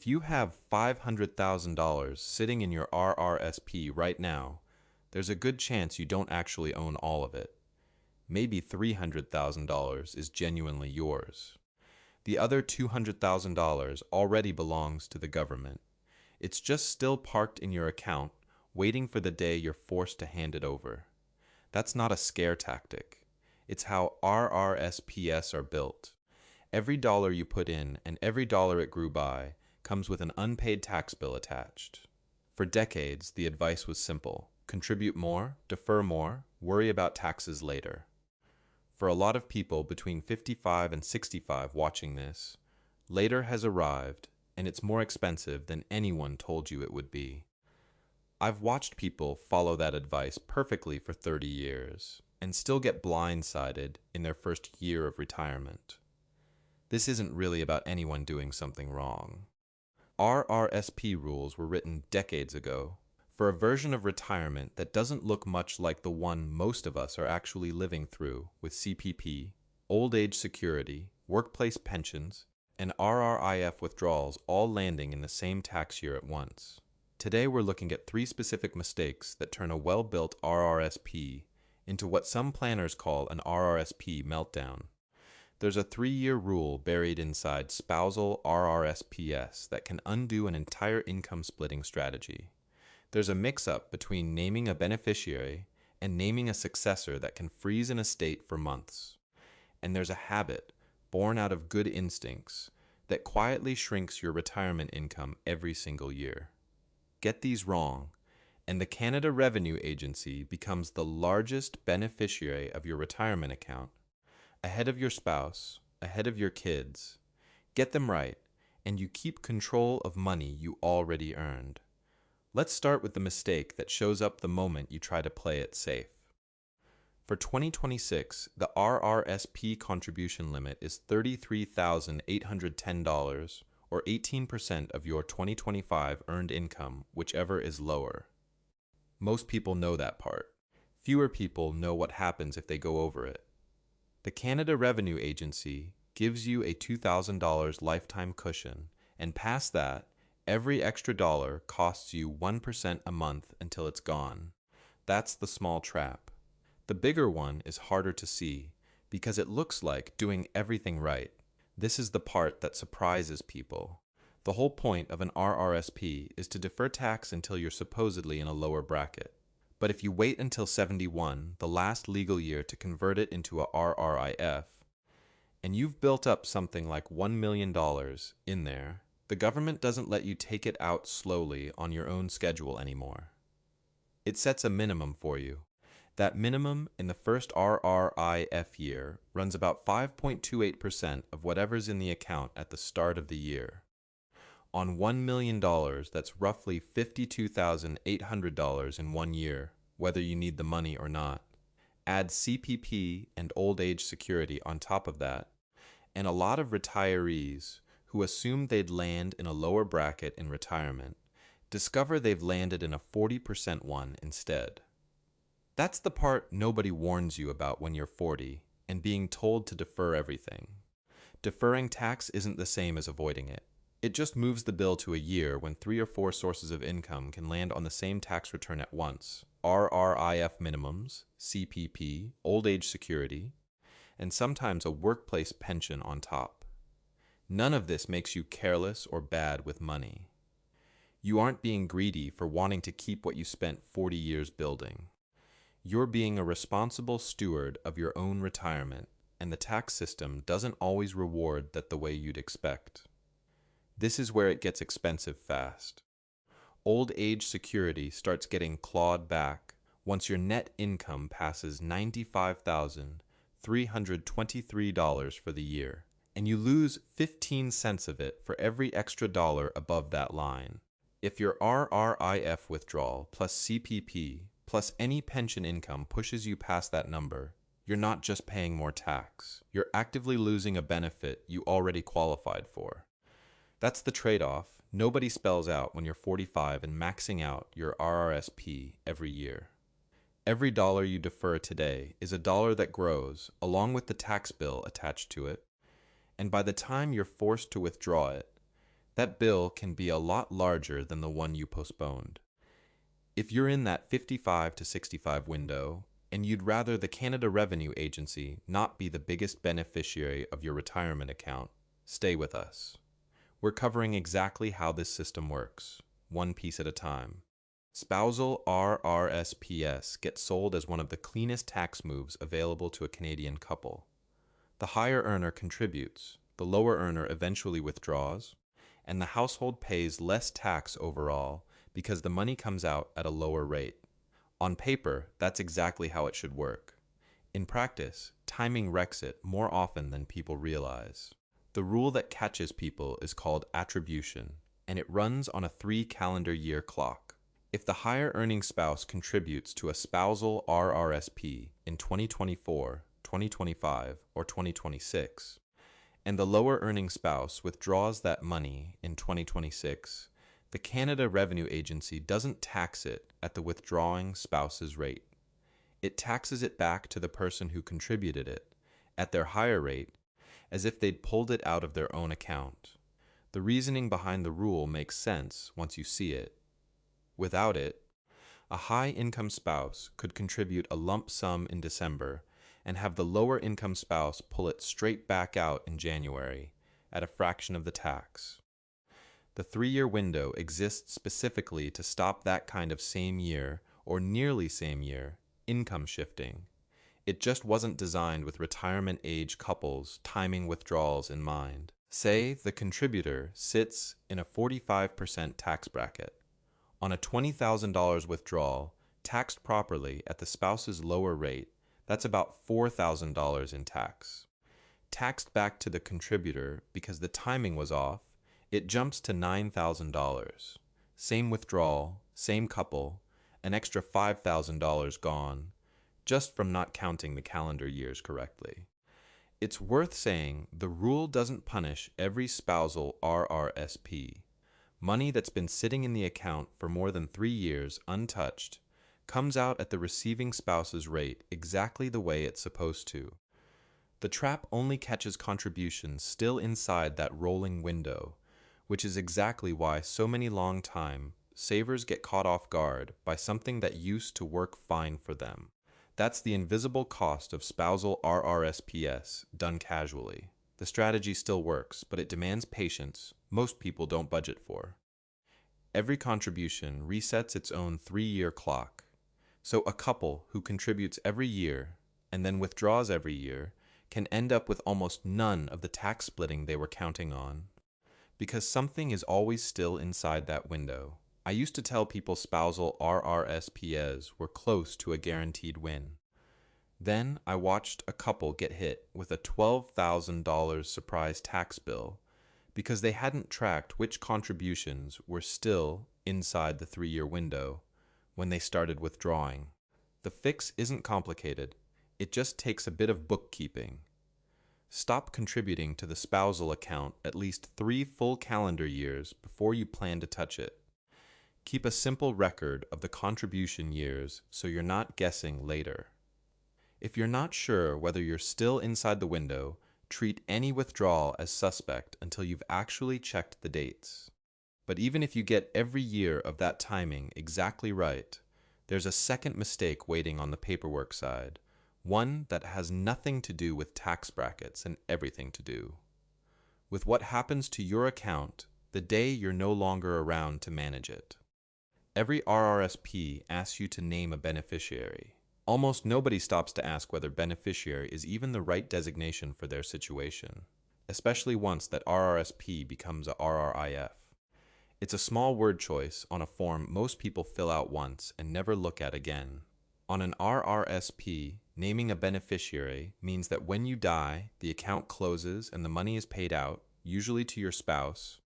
If you have $500,000 sitting in your RRSP right now, there's a good chance you don't actually own all of it. Maybe $300,000 is genuinely yours. The other $200,000 already belongs to the government. It's just still parked in your account, waiting for the day you're forced to hand it over. That's not a scare tactic. It's how RRSPs are built. Every dollar you put in and every dollar it grew by comes with an unpaid tax bill attached. For decades, the advice was simple: contribute more, defer more, worry about taxes later. For a lot of people between 55 and 65 watching this, later has arrived, and it's more expensive than anyone told you it would be. I've watched people follow that advice perfectly for 30 years and still get blindsided in their first year of retirement. This isn't really about anyone doing something wrong. RRSP rules were written decades ago for a version of retirement that doesn't look much like the one most of us are actually living through, with CPP, old age security, workplace pensions, and RRIF withdrawals all landing in the same tax year at once. Today we're looking at 3 specific mistakes that turn a well-built RRSP into what some planners call an RRSP meltdown. There's a 3-year rule buried inside Spousal RRSPs that can undo an entire income splitting strategy. There's a mix-up between naming a beneficiary and naming a successor that can freeze an estate for months. And there's a habit, born out of good instincts, that quietly shrinks your retirement income every single year. Get these wrong, and the Canada Revenue Agency becomes the largest beneficiary of your retirement account, ahead of your spouse, ahead of your kids. Get them right, and you keep control of money you already earned. Let's start with the mistake that shows up the moment you try to play it safe. For 2026, the RRSP contribution limit is $33,810, or 18% of your 2025 earned income, whichever is lower. Most people know that part. Fewer people know what happens if they go over it. The Canada Revenue Agency gives you a $2,000 lifetime cushion, and past that, every extra dollar costs you 1% a month until it's gone. That's the small trap. The bigger one is harder to see because it looks like doing everything right. This is the part that surprises people. The whole point of an RRSP is to defer tax until you're supposedly in a lower bracket. But if you wait until 71, the last legal year, to convert it into a RRIF, and you've built up something like $1 million in there, the government doesn't let you take it out slowly on your own schedule anymore. It sets a minimum for you. That minimum in the first RRIF year runs about 5.28% of whatever's in the account at the start of the year. On $1 million, that's roughly $52,800 in 1 year, whether you need the money or not. Add CPP and old age security on top of that, and a lot of retirees who assumed they'd land in a lower bracket in retirement discover they've landed in a 40% one instead. That's the part nobody warns you about when you're 40 and being told to defer everything. Deferring tax isn't the same as avoiding it. It just moves the bill to a year when 3 or 4 sources of income can land on the same tax return at once: RRIF minimums, CPP, old age security, and sometimes a workplace pension on top. None of this makes you careless or bad with money. You aren't being greedy for wanting to keep what you spent 40 years building. You're being a responsible steward of your own retirement, and the tax system doesn't always reward that the way you'd expect. This is where it gets expensive fast. Old age security starts getting clawed back once your net income passes $95,323 for the year, and you lose 15 cents of it for every extra dollar above that line. If your RRIF withdrawal plus CPP plus any pension income pushes you past that number, you're not just paying more tax. You're actively losing a benefit you already qualified for. That's the trade-off nobody spells out when you're 45 and maxing out your RRSP every year. Every dollar you defer today is a dollar that grows along with the tax bill attached to it, and by the time you're forced to withdraw it, That bill can be a lot larger than the one you postponed. If you're in that 55 to 65 window, and you'd rather the Canada Revenue Agency not be the biggest beneficiary of your retirement account, stay with us. We're covering exactly how this system works, one piece at a time. Spousal RRSPs get sold as one of the cleanest tax moves available to a Canadian couple. The higher earner contributes, the lower earner eventually withdraws, and the household pays less tax overall because the money comes out at a lower rate. On paper, that's exactly how it should work. In practice, timing wrecks it more often than people realize. The rule that catches people is called attribution, and it runs on a 3-calendar-year clock. If the higher earning spouse contributes to a spousal RRSP in 2024, 2025, or 2026, and the lower earning spouse withdraws that money in 2026, the Canada Revenue Agency doesn't tax it at the withdrawing spouse's rate. It taxes it back to the person who contributed it at their higher rate, as if they'd pulled it out of their own account. The reasoning behind the rule makes sense once you see it. Without it, a high-income spouse could contribute a lump sum in December and have the lower-income spouse pull it straight back out in January at a fraction of the tax. The 3-year window exists specifically to stop that kind of same-year or nearly same-year income shifting. It just wasn't designed with retirement-age couples timing withdrawals in mind. Say the contributor sits in a 45% tax bracket. On a $20,000 withdrawal, taxed properly at the spouse's lower rate, that's about $4,000 in tax. Taxed back to the contributor because the timing was off, it jumps to $9,000. Same withdrawal, same couple, an extra $5,000 gone, just from not counting the calendar years correctly. It's worth saying the rule doesn't punish every spousal RRSP. Money that's been sitting in the account for more than 3 years untouched comes out at the receiving spouse's rate exactly the way it's supposed to. The trap only catches contributions still inside that rolling window, which is exactly why so many long-time savers get caught off guard by something that used to work fine for them. That's the invisible cost of spousal RRSPs done casually. The strategy still works, but it demands patience most people don't budget for. Every contribution resets its own 3-year clock. So a couple who contributes every year and then withdraws every year can end up with almost none of the tax splitting they were counting on, because something is always still inside that window. I used to tell people spousal RRSPs were close to a guaranteed win. Then I watched a couple get hit with a $12,000 surprise tax bill because they hadn't tracked which contributions were still inside the 3-year window when they started withdrawing. The fix isn't complicated. It just takes a bit of bookkeeping. Stop contributing to the spousal account at least 3 full calendar years before you plan to touch it. Keep a simple record of the contribution years so you're not guessing later. If you're not sure whether you're still inside the window, treat any withdrawal as suspect until you've actually checked the dates. But even if you get every year of that timing exactly right, there's a second mistake waiting on the paperwork side, one that has nothing to do with tax brackets and everything to do with what happens to your account the day you're no longer around to manage it. Every RRSP asks you to name a beneficiary. Almost nobody stops to ask whether beneficiary is even the right designation for their situation, especially once that RRSP becomes a RRIF. It's a small word choice on a form most people fill out once and never look at again. On an RRSP, naming a beneficiary means that when you die, the account closes and the money is paid out, usually to your spouse,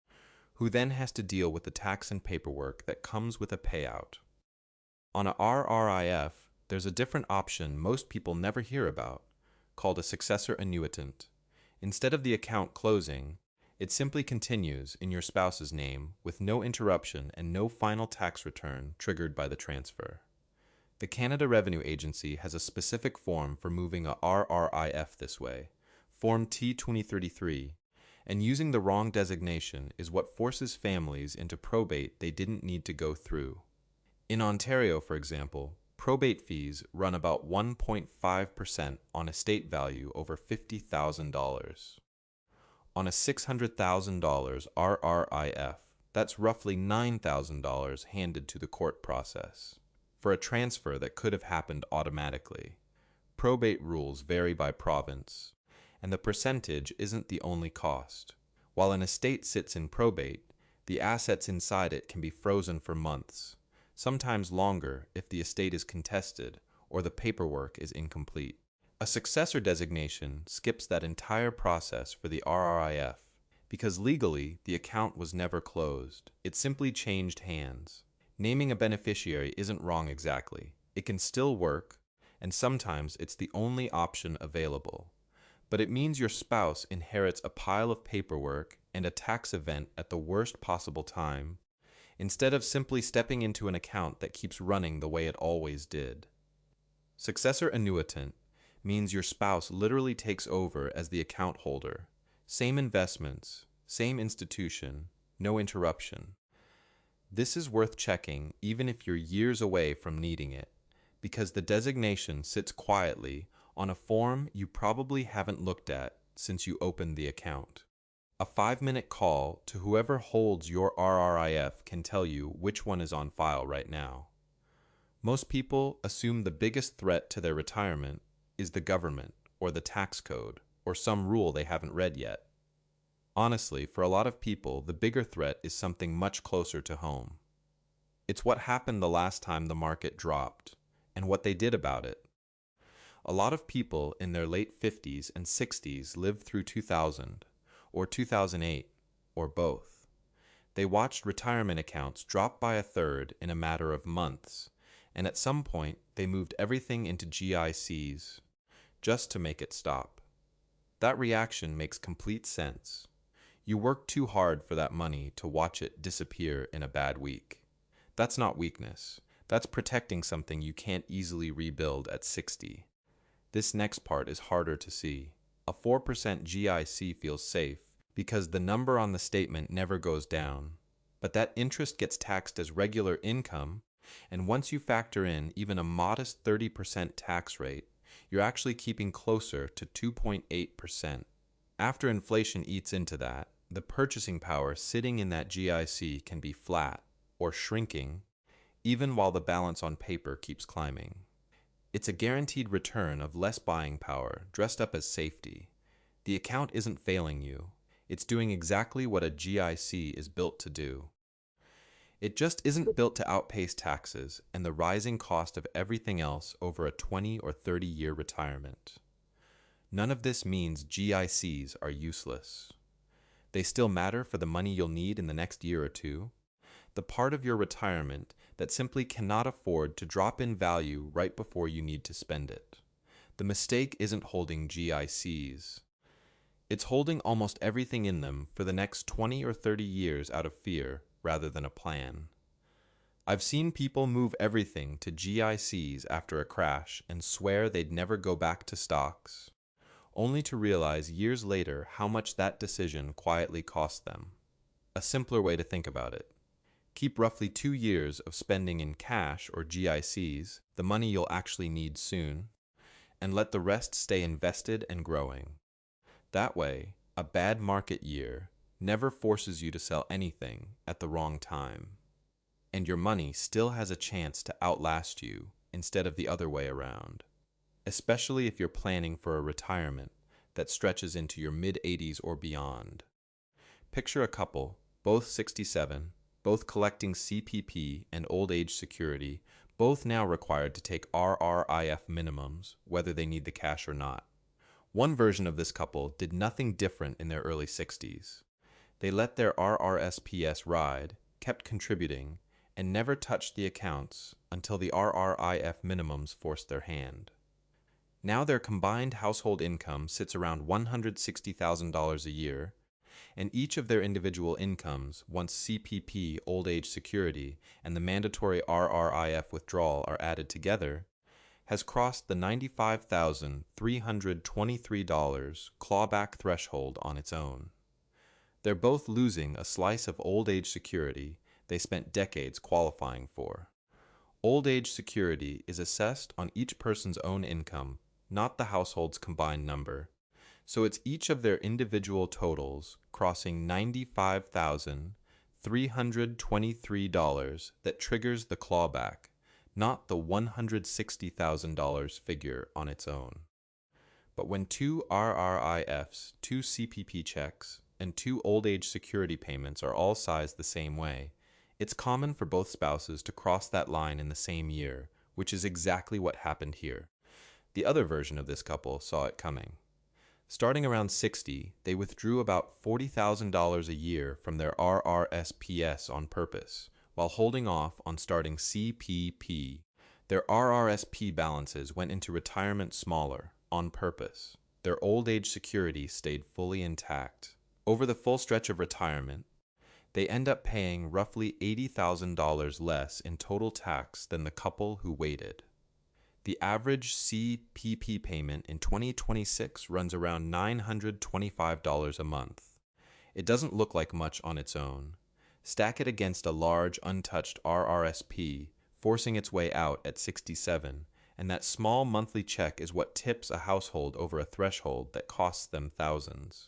who then has to deal with the tax and paperwork that comes with a payout. On a RRIF, there's a different option most people never hear about, called a successor annuitant. Instead of the account closing, it simply continues in your spouse's name with no interruption and no final tax return triggered by the transfer. The Canada Revenue Agency has a specific form for moving a RRIF this way, Form T2033, And using the wrong designation is what forces families into probate they didn't need to go through. In Ontario, for example, probate fees run about 1.5% on estate value over $50,000. On a $600,000 RRIF, that's roughly $9,000 handed to the court process for a transfer that could have happened automatically. Probate rules vary by province, and the percentage isn't the only cost. While an estate sits in probate, the assets inside it can be frozen for months, sometimes longer if the estate is contested or the paperwork is incomplete. A successor designation skips that entire process for the RRIF because legally the account was never closed. It simply changed hands. Naming a beneficiary isn't wrong exactly. It can still work, and sometimes it's the only option available. But it means your spouse inherits a pile of paperwork and a tax event at the worst possible time, instead of simply stepping into an account that keeps running the way it always did. Successor annuitant means your spouse literally takes over as the account holder. Same investments, same institution, no interruption. This is worth checking even if you're years away from needing it, because the designation sits quietly on a form you probably haven't looked at since you opened the account. A 5-minute call to whoever holds your RRIF can tell you which one is on file right now. Most people assume the biggest threat to their retirement is the government or the tax code or some rule they haven't read yet. Honestly, for a lot of people, the bigger threat is something much closer to home. It's what happened the last time the market dropped and what they did about it. A lot of people in their late 50s and 60s lived through 2000 or 2008 or both. They watched retirement accounts drop by a third in a matter of months, and at some point they moved everything into GICs just to make it stop. That reaction makes complete sense. You work too hard for that money to watch it disappear in a bad week. That's not weakness. That's protecting something you can't easily rebuild at 60. This next part is harder to see. A 4% GIC feels safe because the number on the statement never goes down, but that interest gets taxed as regular income, and once you factor in even a modest 30% tax rate, you're actually keeping closer to 2.8%. After inflation eats into that, the purchasing power sitting in that GIC can be flat or shrinking, even while the balance on paper keeps climbing. It's a guaranteed return of less buying power dressed up as safety. The account isn't failing you. It's doing exactly what a GIC is built to do. It just isn't built to outpace taxes and the rising cost of everything else over a 20 or 30-year retirement. None of this means GICs are useless. They still matter for the money you'll need in the next year or two, the part of your retirement that simply cannot afford to drop in value right before you need to spend it. The mistake isn't holding GICs. It's holding almost everything in them for the next 20 or 30 years out of fear rather than a plan. I've seen people move everything to GICs after a crash and swear they'd never go back to stocks, only to realize years later how much that decision quietly cost them. A simpler way to think about it: keep roughly 2 years of spending in cash or GICs, the money you'll actually need soon, and let the rest stay invested and growing. That way, a bad market year never forces you to sell anything at the wrong time, and your money still has a chance to outlast you instead of the other way around, especially if you're planning for a retirement that stretches into your mid-80s or beyond. Picture a couple, both 67, both collecting CPP and old age security, both now required to take RRIF minimums, whether they need the cash or not. One version of this couple did nothing different in their early 60s. They let their RRSPs ride, kept contributing, and never touched the accounts until the RRIF minimums forced their hand. Now their combined household income sits around $160,000 a year, and each of their individual incomes, once CPP, old age security, and the mandatory RRIF withdrawal are added together, has crossed the $95,323 clawback threshold on its own. They're both losing a slice of old age security they spent decades qualifying for. Old age security is assessed on each person's own income, not the household's combined number. So it's each of their individual totals crossing $95,323 that triggers the clawback, not the $160,000 figure on its own. But when two RRIFs, two CPP checks, and two old age security payments are all sized the same way, it's common for both spouses to cross that line in the same year, which is exactly what happened here. The other version of this couple saw it coming. Starting around 60, they withdrew about $40,000 a year from their RRSPs on purpose, while holding off on starting CPP. Their RRSP balances went into retirement smaller, on purpose. Their old age security stayed fully intact. Over the full stretch of retirement, they end up paying roughly $80,000 less in total tax than the couple who waited. The average CPP payment in 2026 runs around $925 a month. It doesn't look like much on its own. Stack it against a large, untouched RRSP forcing its way out at 67, and that small monthly check is what tips a household over a threshold that costs them thousands.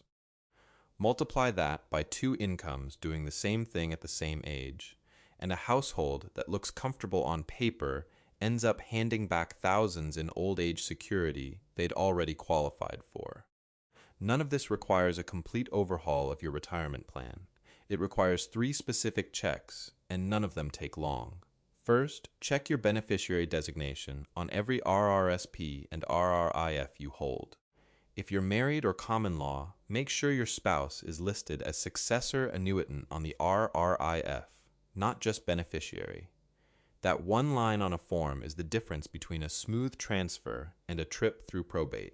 Multiply that by two incomes doing the same thing at the same age, and a household that looks comfortable on paper ends up handing back thousands in old age security they'd already qualified for. None of this requires a complete overhaul of your retirement plan. It requires 3 specific checks, and none of them take long. First, check your beneficiary designation on every RRSP and RRIF you hold. If you're married or common law, make sure your spouse is listed as Successor Annuitant on the RRIF, not just Beneficiary. That one line on a form is the difference between a smooth transfer and a trip through probate.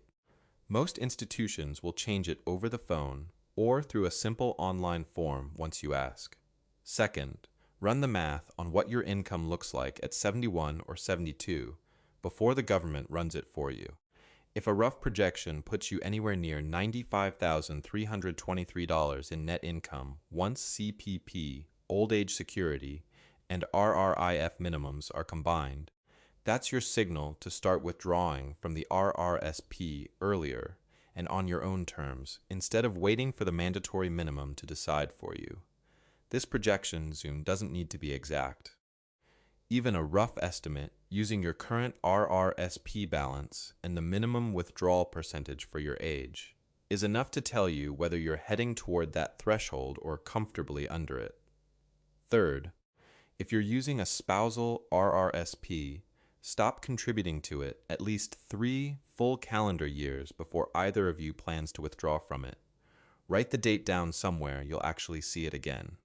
Most institutions will change it over the phone or through a simple online form once you ask. Second, run the math on what your income looks like at 71 or 72 before the government runs it for you. If a rough projection puts you anywhere near $95,323 in net income once CPP, old age security, and RRIF minimums are combined, that's your signal to start withdrawing from the RRSP earlier and on your own terms, instead of waiting for the mandatory minimum to decide for you. This projection zoom doesn't need to be exact. Even a rough estimate using your current RRSP balance and the minimum withdrawal percentage for your age is enough to tell you whether you're heading toward that threshold or comfortably under it. Third, if you're using a spousal RRSP, stop contributing to it at least 3 full calendar years before either of you plans to withdraw from it. Write the date down somewhere you'll actually see it again.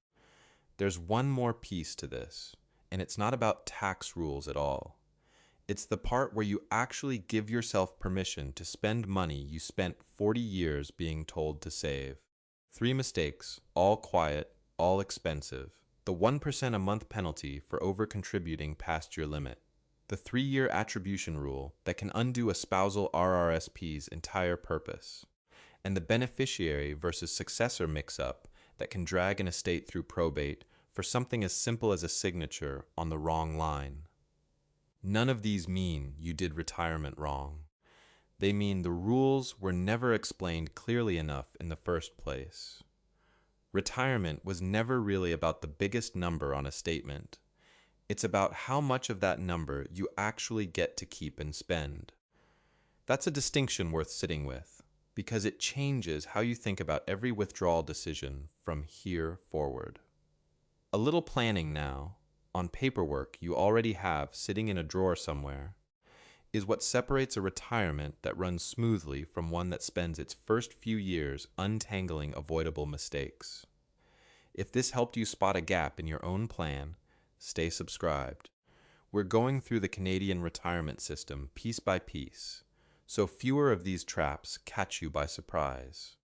There's one more piece to this, and it's not about tax rules at all. It's the part where you actually give yourself permission to spend money you spent 40 years being told to save. 3 mistakes, all quiet, all expensive. The 1% a month penalty for over-contributing past your limit. The 3-year attribution rule that can undo a spousal RRSP's entire purpose. And the beneficiary versus successor mix-up that can drag an estate through probate for something as simple as a signature on the wrong line. None of these mean you did retirement wrong. They mean the rules were never explained clearly enough in the first place. Retirement was never really about the biggest number on a statement. It's about how much of that number you actually get to keep and spend. That's a distinction worth sitting with, because it changes how you think about every withdrawal decision from here forward. A little planning now, on paperwork you already have sitting in a drawer somewhere, is what separates a retirement that runs smoothly from one that spends its first few years untangling avoidable mistakes. If this helped you spot a gap in your own plan, stay subscribed. We're going through the Canadian retirement system piece by piece, so fewer of these traps catch you by surprise.